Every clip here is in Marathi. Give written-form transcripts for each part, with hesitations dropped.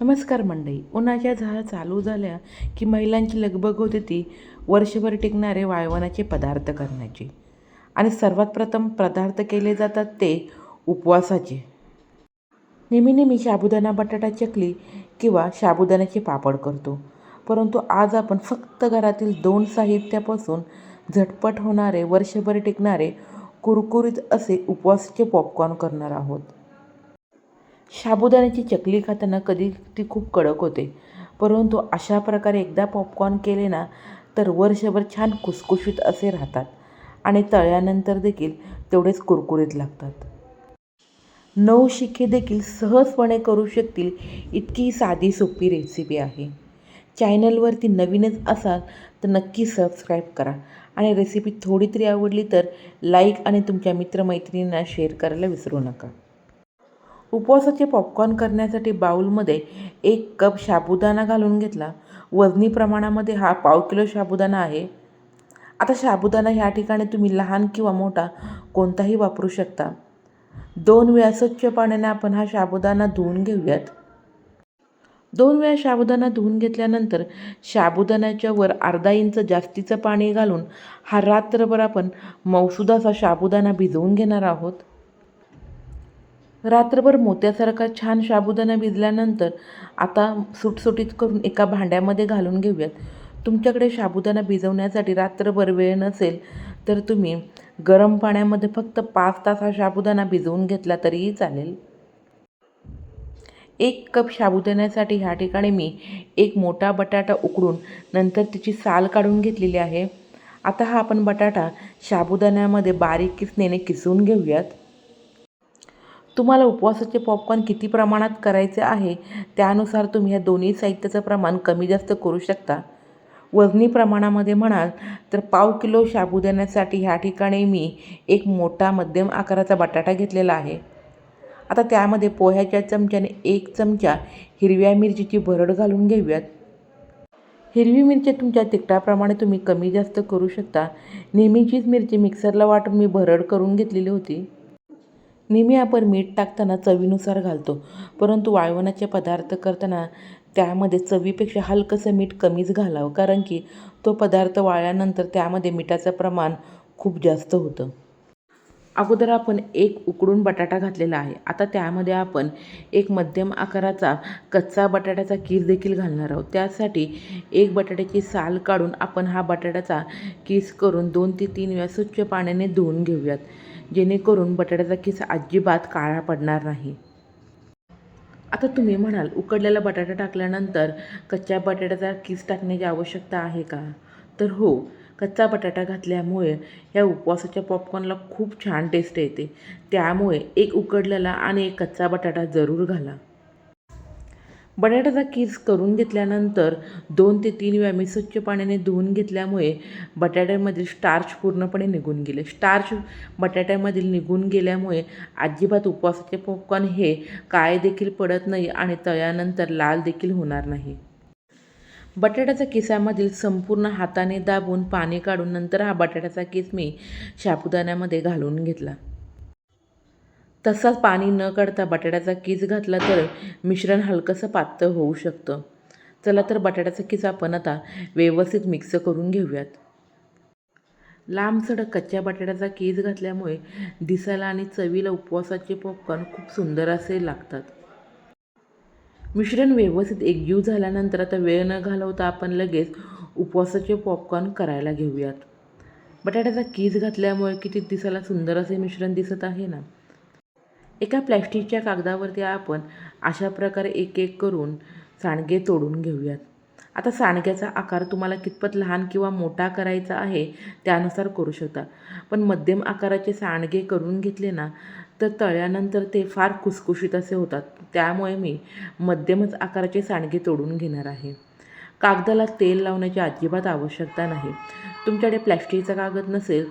नमस्कार मंडळी. उन्हाच्या झळा चालू झाल्या की महिलांची लगबग होते ती वर्षभर टिकणारे वाळवणाचे पदार्थ करण्याची. आणि सर्वात प्रथम पदार्थ केले जातात ते उपवासाचे. नेहमी साबुदाणा बटाटा चकली किंवा साबुदाण्याचे पापड करतो. परंतु आज आपण फक्त घरातील 2 साहित्यापासून झटपट होणारे, वर्षभर टिकणारे, कुरकुरीत असे उपवासाचे पॉपकॉर्न करणार आहोत. साबुदाण्याची चकली खाताना कधी ती खूप कडक होते, परंतु अशा प्रकारे एकदा पॉपकॉर्न केले ना तर वर्षभर छान खुसखुशीत असे राहतात आणि तळल्यानंतर देखील तेवढेच कुरकुरीत लागतात. नवशिके देखील सहजपणे करू शकतील इतकी साधी सोपी रेसिपी आहे. चॅनलवरती नवीनच असाल तर नक्की सबस्क्राईब करा आणि रेसिपी थोडी तरी आवडली तर लाईक आणि तुमच्या मित्रमैत्रिणींना शेअर करायला विसरू नका. उपवासाचे पॉपकॉर्न करण्यासाठी बाउलमध्ये 1 कप साबुदाणा घालून घेतला. वजनी प्रमाणामध्ये हा पाव किलो साबुदाणा आहे. आता साबुदाणा ह्या ठिकाणी तुम्ही लहान किंवा मोठा कोणताही वापरू शकता. 2 वेळा स्वच्छ पाण्याने आपण हा साबुदाणा धुवून घेऊयात. 2 वेळा साबुदाणा धुवून घेतल्यानंतर साबुदाण्याच्या वर अर्धा इंच जास्तीचं पाणी घालून हा रात्रभर आपण मऊसूद असा साबुदाणा भिजवून घेणार आहोत. रात्रभर मोत्यासारखा छान साबुदाणा भिजल्यानंतर आता सुटसुटीत करून एका भांड्यामध्ये घालून घेऊयात. तुमच्याकडे साबुदाणा भिजवण्यासाठी रात्रभर वेळ नसेल तर तुम्ही गरम पाण्यामध्ये फक्त 5 तास हा साबुदाणा भिजवून घेतला तरीही चालेल. 1 कप साबुदाण्यासाठी ह्या ठिकाणी मी 1 मोठा बटाटा उकडून नंतर तिची साल काढून घेतलेली आहे. आता हा आपण बटाटा साबुदाण्यामध्ये बारीक किसणीने किसून घेऊयात. तुम्हाला उपवासाचे पॉपकॉर्न किती प्रमाणात करायचे आहे त्यानुसार तुम्ही ह्या दोन्ही साहित्याचं प्रमाण कमी जास्त करू शकता. वजनी प्रमाणामध्ये म्हणाल तर पाव किलो साबुदाण्यासाठी ह्या ठिकाणी मी 1 मोठा मध्यम आकाराचा बटाटा घेतलेला आहे. आता त्यामध्ये पोह्याच्या चमच्याने 1 चमचा हिरव्या मिरचीची भरड घालून घेऊयात. हिरवी मिरची तुमच्या तिखटाप्रमाणे तुम्ही कमी जास्त करू शकता. नेहमीचीच मिरची मिक्सरला वाटून मी भरड करून घेतलेली होती. नेहमी आपण मीठ टाकताना चवीनुसार घालतो, परंतु वाळवणाचे पदार्थ करताना त्यामध्ये चवीपेक्षा हलकंसं मीठ कमीच घालावं, कारण की तो पदार्थ वाळल्यानंतर त्यामध्ये मिठाचं प्रमाण खूप जास्त होतं. अगोदर आपण 1 उकडून बटाटा घातलेला आहे. आता त्यामध्ये आपण 1 मध्यम आकाराचा कच्चा बटाट्याचा कीस देखील घालणार आहोत. त्यासाठी 1 बटाट्याची साल काढून आपण हा बटाट्याचा कीस करून 2 ते 3 वेळा स्वच्छ पाण्याने धुवून घेऊयात, जेणेकरून बटाट्याचा कीस अजिबात काळा पडणार नाही. आता तुम्ही म्हणाल, उकडलेला बटाटा टाकल्यानंतर कच्च्या बटाट्याचा कीस टाकण्याची आवश्यकता आहे का? तर हो, कच्चा बटाटा घातल्यामुळे या उपवासाच्या पॉपकॉर्नला खूप छान टेस्ट येते. त्यामुळे 1 उकडलेला आणि 1 कच्चा बटाटा जरूर घाला. बटाट्याचा कीस करून घेतल्यानंतर 2 ते 3 वेळा मी स्वच्छ पाण्याने धुवून घेतल्यामुळे बटाट्यामधील स्टार्च पूर्णपणे निघून गेले. स्टार्च बटाट्यामधील निघून गेल्यामुळे अजिबात उपवासाचे पॉपकॉर्न हे काळे देखील पडत नाही आणि तळल्यानंतर लाल देखील होणार नाही. बटाट्याच्या किसामधील संपूर्ण हाताने दाबून पाणी काढून नंतर हा बटाट्याचा कीस मी साबुदाण्यामध्ये घालून घेतला. तसाच पाणी न काढता बटाट्याचा कीस घातला तर मिश्रण हलकंसं पातळ होऊ शकतं. चला तर बटाट्याचा कीस आपण आता व्यवस्थित मिक्स करून घेऊयात. लांबसडक कच्च्या बटाट्याचा कीस घातल्यामुळे दिसायला आणि चवीला उपवासाचे पॉपकॉर्न खूप सुंदर असे लागतात. मिश्रण व्यवस्थित एकजीव झाल्यानंतर आता वेळ न घालवता आपण लगेच उपवासाचे पॉपकॉर्न करायला घेऊयात. बटाट्याचा कीस घातल्यामुळे किती दिसायला सुंदर असे मिश्रण दिसत आहे ना. एका प्लॅस्टिकच्या कागदावरती आपण अशा प्रकारे एक एक करून सांडगे तोडून घेऊयात. आता सांडग्याचा आकार तुम्हाला कितपत लहान किंवा मोठा करायचा आहे त्यानुसार करू शकता, पण मध्यम आकाराचे सांडगे करून घेतले ना तर तळल्यानंतर ते फार खुसखुशीत असे होतात. त्यामुळे मी मध्यमच आकाराचे सांडगे तोडून घेणार आहे. कागदाला तेल लावण्याची अजिबात आवश्यकता नाही. तुमच्याकडे प्लॅस्टिकचा कागद नसेल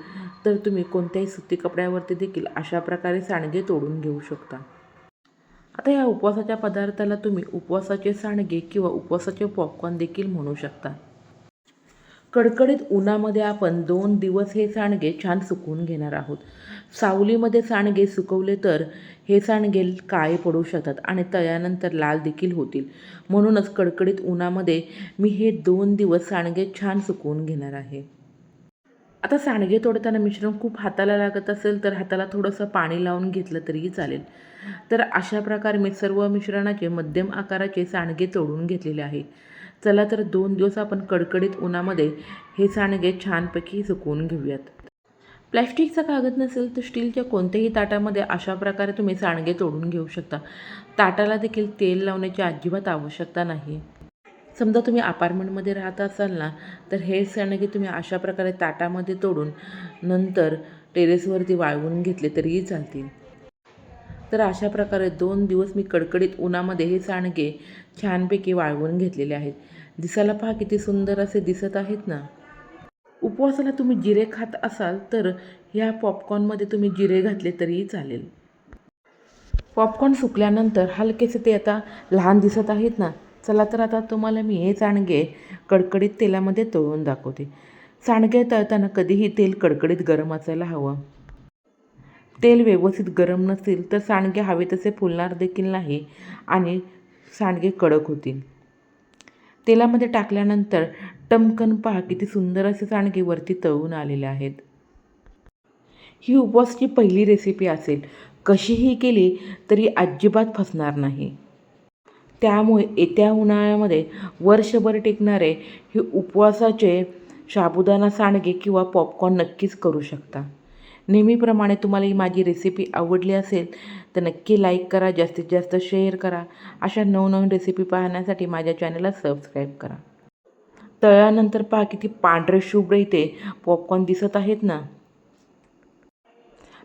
तर तुम्ही कोणत्याही सुती कपड्यावरती देखील अशा प्रकारे सांडगे तोडून घेऊ शकता. आता या उपवासाच्या पदार्थाला तुम्ही उपवासाचे सांडगे किंवा उपवासाचे पॉपकॉर्न देखील म्हणू शकता. कडकडीत उन्हामध्ये आपण 2 दिवस हे सांडगे छान सुकवून घेणार आहोत. सावलीमध्ये सांडगे सुकवले तर हे सांडगे काळे पडू शकतात आणि तळल्यानंतर लाल देखील होतील. म्हणूनच कडकडीत उन्हामध्ये मी हे 2 दिवस सांडगे छान सुकवून घेणार आहे. आता सांडगे तोडताना मिश्रण खूप हाताला लागत असेल तर हाताला थोडंसं पाणी लावून घेतलं तरीही चालेल. तर अशा प्रकारे मी सर्व मिश्रणाचे मध्यम आकाराचे सांडगे तोडून घेतलेले आहे. चला तर 2 दिवस आपण कडकडीत उन्हामध्ये हे सांडगे छानपैकी सुकवून घेऊयात. प्लॅस्टिकचा कागद नसेल तर स्टीलच्या कोणत्याही ताटामध्ये अशा प्रकारे तुम्ही सांडगे तोडून घेऊ शकता. ताटाला देखील तेल लावण्याची अजिबात आवश्यकता नाही. समजा तुम्ही अपार्टमेंटमध्ये राहत असाल ना, तर हे सांडगे तुम्ही अशा प्रकारे ताटामध्ये तोडून नंतर टेरेसवरती वाळवून घेतले तरीही चालतील. तर अशा प्रकारे 2 दिवस मी कडकडीत उन्हामध्ये हे सांडगे छानपैकी वाळवून घेतलेले आहेत. दिसायला पहा किती सुंदर असे दिसत आहेत ना. उपवासाला तुम्ही जिरे खात असाल तर ह्या पॉपकॉर्नमध्ये तुम्ही जिरे घातले तरीही चालेल. पॉपकॉर्न सुकल्यानंतर हलकेसे ते आता लहान दिसत आहेत ना. चला तर आता तुम्हाला मी हे सांडगे कडकडीत तेलामध्ये तळून दाखवते. सांडगे तळताना कधीही तेल कडकडीत गरम असायला हवं. तेल व्यवस्थित गरम नसेल तर सांडगे हवे तसे फुलणार देखील नाही आणि सांडगे कडक होतील. तेलामध्ये टाकल्यानंतर टमकन पहा किती सुंदर असे सांडगे वरती तळून आलेले आहेत. ही उपवासाची पहिली रेसिपी असेल. कशीही केली तरी अजिबात फसणार नाही. त्यामुळे येत्या उन्हाळ्यामध्ये वर्षभर टिकणारे हे उपवासाचे साबुदाणा सांडगे किंवा पॉपकॉर्न नक्कीच करू शकता. नेहमीप्रमाणे तुम्हाला ही माझी रेसिपी आवडली असेल तर नक्की लाईक करा, जास्तीत जास्त शेअर करा. अशा नवनवीन रेसिपी पाहण्यासाठी माझ्या चॅनलला सबस्क्राईब करा. तळल्यानंतर पहा किती पांढरे शुभ्र इथे पॉपकॉर्न दिसत आहेत ना.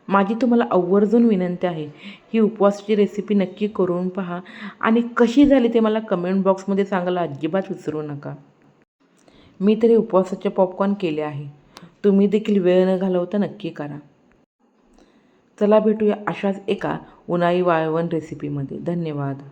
माझी तुम्हाला आवर्जून विनंती आहे, ही उपवासाची रेसिपी नक्की करून पहा आणि कशी झाली ते मला कमेंट बॉक्समध्ये सांगायला अजिबात विसरू नका. मी तरी उपवासाचे पॉपकॉर्न केले आहे. तुम्ही देखील वेळ न घालवता नक्की करा. चला भेटूया अशाच एका उन्हाळी वाळवण रेसिपीमध्ये. धन्यवाद.